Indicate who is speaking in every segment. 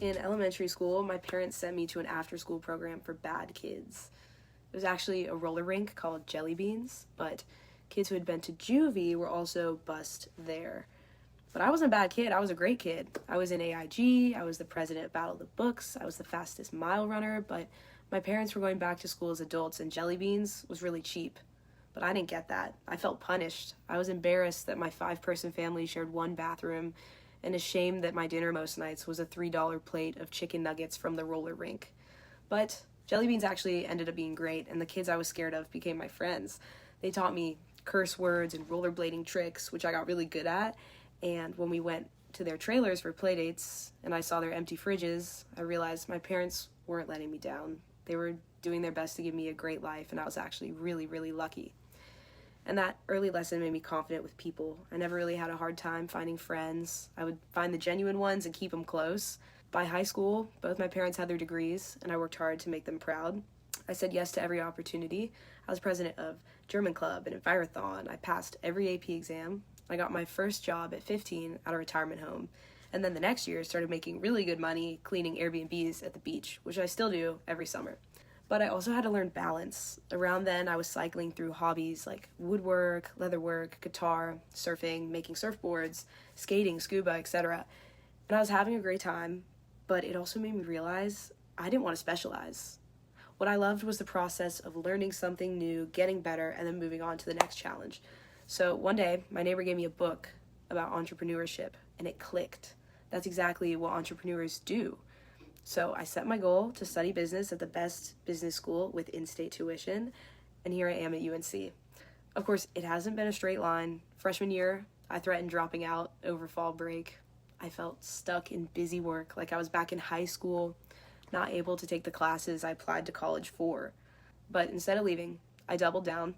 Speaker 1: In elementary school, my parents sent me to an after-school program for bad kids. It was actually a roller rink called Jelly Beans, but kids who had been to juvie were also bussed there. But I wasn't a bad kid, I was a great kid. I was in AIG, I was the president of Battle of the Books, I was the fastest mile runner, but my parents were going back to school as adults and Jelly Beans was really cheap. But I didn't get that. I felt punished. I was embarrassed that my 5-person family shared one bathroom and ashamed that my dinner most nights was a $3 plate of chicken nuggets from the roller rink. But Jelly Beans actually ended up being great, and the kids I was scared of became my friends. They taught me curse words and rollerblading tricks, which I got really good at, and when we went to their trailers for playdates and I saw their empty fridges, I realized my parents weren't letting me down. They were doing their best to give me a great life, and I was actually really, really lucky. And that early lesson made me confident with people. I never really had a hard time finding friends. I would find the genuine ones and keep them close. By high school, both my parents had their degrees, and I worked hard to make them proud. I said yes to every opportunity. I was president of German Club and Envirothon. I passed every AP exam. I got my first job at 15 at a retirement home. And then the next year, started making really good money cleaning Airbnbs at the beach, which I still do every summer. But I also had to learn balance. Around then, I was cycling through hobbies like woodwork, leatherwork, guitar, surfing, making surfboards, skating, scuba, etc. And I was having a great time, but it also made me realize I didn't want to specialize. What I loved was the process of learning something new, getting better, and then moving on to the next challenge. So one day, my neighbor gave me a book about entrepreneurship, and it clicked. That's exactly what entrepreneurs do. So I set my goal to study business at the best business school with in-state tuition, and here I am at UNC. Of course, it hasn't been a straight line. Freshman year, I threatened dropping out over fall break. I felt stuck in busy work, like I was back in high school, not able to take the classes I applied to college for. But instead of leaving, I doubled down.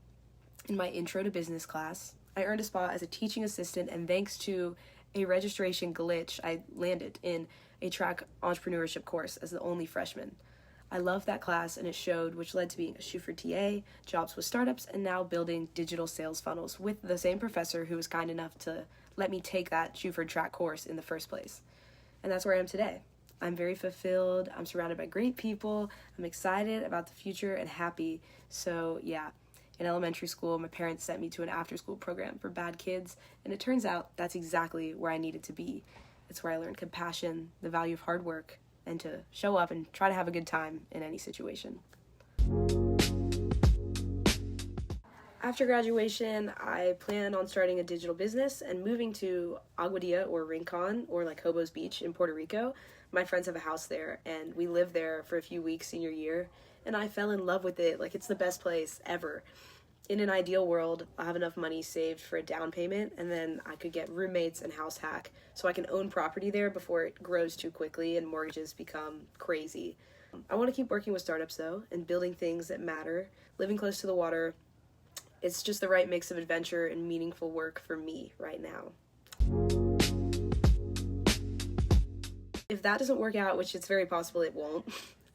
Speaker 1: In my intro to business class, I earned a spot as a teaching assistant, and thanks to a registration glitch, I landed in a track entrepreneurship course as the only freshman. I loved that class, and it showed, which led to being a Schuford TA, jobs with startups, and now building digital sales funnels with the same professor who was kind enough to let me take that Schuford track course in the first place. And that's where I am today. I'm very fulfilled. I'm surrounded by great people. I'm excited about the future and happy. So yeah, in elementary school, my parents sent me to an after-school program for bad kids, and it turns out that's exactly where I needed to be. It's where I learned compassion, the value of hard work, and to show up and try to have a good time in any situation. After graduation, I plan on starting a digital business and moving to Aguadilla or Rincon, or like Hobo's Beach in Puerto Rico. My friends have a house there, and we lived there for a few weeks senior year, and I fell in love with it. Like, it's the best place ever. In an ideal world, I'll have enough money saved for a down payment, and then I could get roommates and house hack so I can own property there before it grows too quickly and mortgages become crazy. I want to keep working with startups, though, and building things that matter. Living close to the water, it's just the right mix of adventure and meaningful work for me right now. If that doesn't work out, which it's very possible it won't,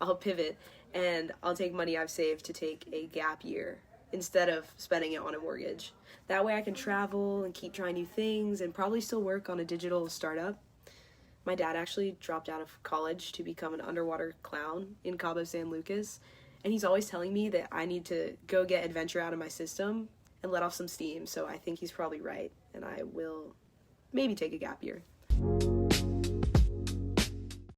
Speaker 1: I'll pivot and I'll take money I've saved to take a gap year instead of spending it on a mortgage. That way I can travel and keep trying new things and probably still work on a digital startup. My dad actually dropped out of college to become an underwater clown in Cabo San Lucas, and he's always telling me that I need to go get adventure out of my system and let off some steam, so I think he's probably right, and I will maybe take a gap year.